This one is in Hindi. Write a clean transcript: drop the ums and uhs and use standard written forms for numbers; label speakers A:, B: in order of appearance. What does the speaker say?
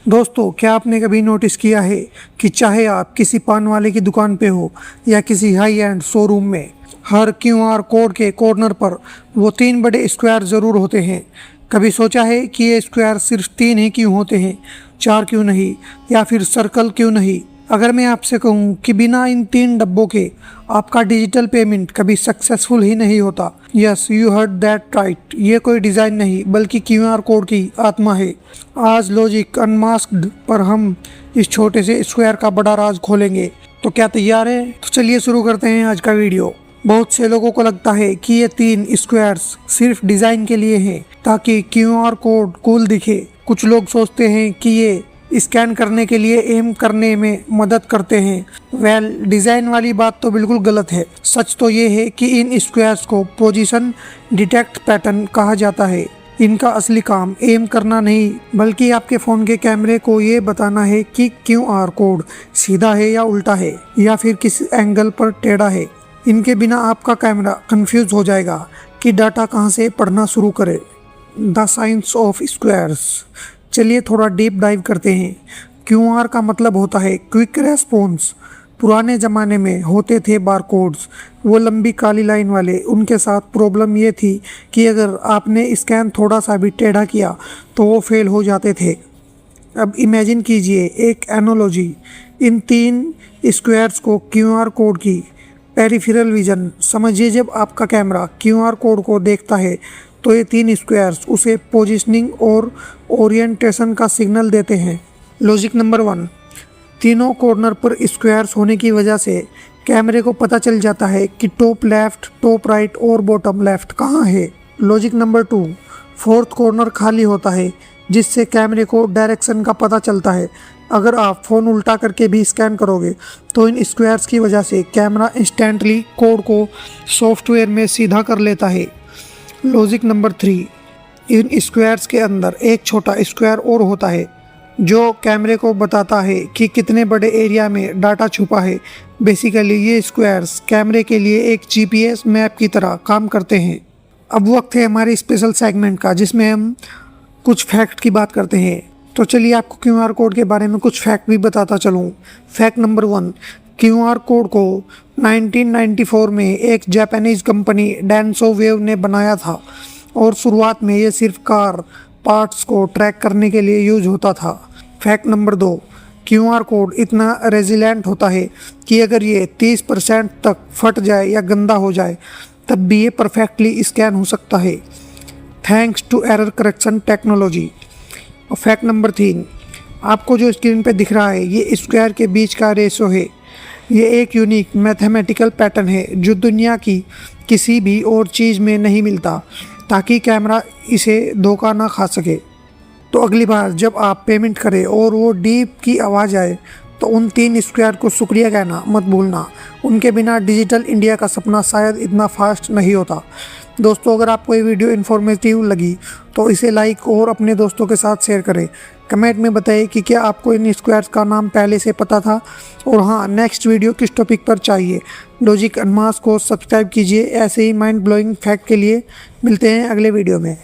A: दोस्तों, क्या आपने कभी नोटिस किया है कि चाहे आप किसी पान वाले की दुकान पे हो या किसी हाई एंड शोरूम में, हर क्यूआर कोड के कॉर्नर पर वो 3 बड़े स्क्वायर ज़रूर होते हैं। कभी सोचा है कि ये स्क्वायर सिर्फ 3 ही क्यों होते हैं, 4 क्यों नहीं, या फिर सर्कल क्यों नहीं? अगर मैं आपसे कहूँ कि बिना इन 3 डब्बों के आपका डिजिटल पेमेंट कभी सक्सेसफुल ही नहीं होता। Yes, you heard that right. ये कोई डिज़ाइन नहीं बल्कि क्यूआर कोड की आत्मा है। आज लॉजिक अनमास्क्ड पर हम इस छोटे से स्क्वायर का बड़ा राज खोलेंगे। तो क्या तैयार है? तो चलिए शुरू करते हैं आज का वीडियो। बहुत से लोगों को लगता है कि ये 3 स्क्वायर्स सिर्फ डिज़ाइन के लिए हैं ताकि क्यूआर कोड कूल दिखे। कुछ लोग सोचते हैं कि ये स्कैन करने के लिए एम करने में मदद करते हैं। डिज़ाइन वाली बात तो बिल्कुल गलत है। सच तो ये है कि इन स्क्वायर्स को पोजीशन डिटेक्ट पैटर्न कहा जाता है। इनका असली काम एम करना नहीं बल्कि आपके फ़ोन के कैमरे को ये बताना है कि क्यूआर कोड सीधा है या उल्टा है या फिर किस एंगल पर टेढ़ा है। इनके बिना आपका कैमरा कंफ्यूज हो जाएगा कि डाटा कहाँ से पढ़ना शुरू करे। The science of squares. चलिए थोड़ा डीप डाइव करते हैं। क्यूआर का मतलब होता है क्विक रेस्पॉन्स। पुराने ज़माने में होते थे बारकोड्स, वो लंबी काली लाइन वाले। उनके साथ प्रॉब्लम ये थी कि अगर आपने स्कैन थोड़ा सा भी टेढ़ा किया तो वो फेल हो जाते थे। अब इमेजिन कीजिए एक एनोलॉजी, इन 3 स्क्वायर्स को क्यूआर कोड की पेरिफेरल विजन समझिए। जब आपका कैमरा क्यूआर कोड को देखता है तो ये 3 स्क्वायर्स उसे पोजीशनिंग और ओरिएंटेशन का सिग्नल देते हैं। लॉजिक नंबर 1, तीनों कॉर्नर पर स्क्वायर्स होने की वजह से कैमरे को पता चल जाता है कि टॉप लेफ्ट, टॉप राइट और बॉटम लेफ्ट कहाँ है। लॉजिक नंबर 2, फोर्थ कॉर्नर खाली होता है जिससे कैमरे को डायरेक्शन का पता चलता है। अगर आप फ़ोन उल्टा करके भी स्कैन करोगे तो इन स्क्वायर्स की वजह से कैमरा इंस्टेंटली कोड को सॉफ्टवेयर में सीधा कर लेता है। लॉजिक नंबर 3, इन स्क्वायर्स के अंदर एक छोटा स्क्वायर और होता है जो कैमरे को बताता है कि कितने बड़े एरिया में डाटा छुपा है। बेसिकली ये स्क्वायर्स कैमरे के लिए एक जीपीएस मैप की तरह काम करते हैं। अब वक्त है हमारे स्पेशल सेगमेंट का जिसमें हम कुछ फैक्ट की बात करते हैं। तो चलिए आपको क्यूआर कोड के बारे में कुछ फैक्ट भी बताता चलूँ। फैक्ट नंबर 1, क्यूआर कोड को 1994 में एक जापानीज़ कंपनी डेंसो वेव ने बनाया था और शुरुआत में ये सिर्फ कार पार्ट्स को ट्रैक करने के लिए यूज होता था। फैक्ट नंबर 2, क्यूआर कोड इतना रेजिलेंट होता है कि अगर ये 30% तक फट जाए या गंदा हो जाए तब भी ये परफेक्टली स्कैन हो सकता है, thanks to error correction technology. और फैक्ट नंबर 3, आपको जो स्क्रीन पे दिख रहा है ये स्क्वायर के बीच का रेशो है। ये एक यूनिक मैथमेटिकल पैटर्न है जो दुनिया की किसी भी और चीज़ में नहीं मिलता, ताकि कैमरा इसे धोखा ना खा सके। तो अगली बार जब आप पेमेंट करें और वो डीप की आवाज़ आए तो उन 3 स्क्वायर को शुक्रिया कहना मत भूलना। उनके बिना डिजिटल इंडिया का सपना शायद इतना फास्ट नहीं होता। दोस्तों, अगर आपको ये वीडियो इन्फॉर्मेटिव लगी तो इसे लाइक और अपने दोस्तों के साथ शेयर करें। कमेंट में बताइए कि क्या आपको इन स्क्वायर्स का नाम पहले से पता था, और हाँ, नेक्स्ट वीडियो किस टॉपिक पर चाहिए। लॉजिक अनमास्क को सब्सक्राइब कीजिए ऐसे ही माइंड ब्लोइंग फैक्ट के लिए। मिलते हैं अगले वीडियो में।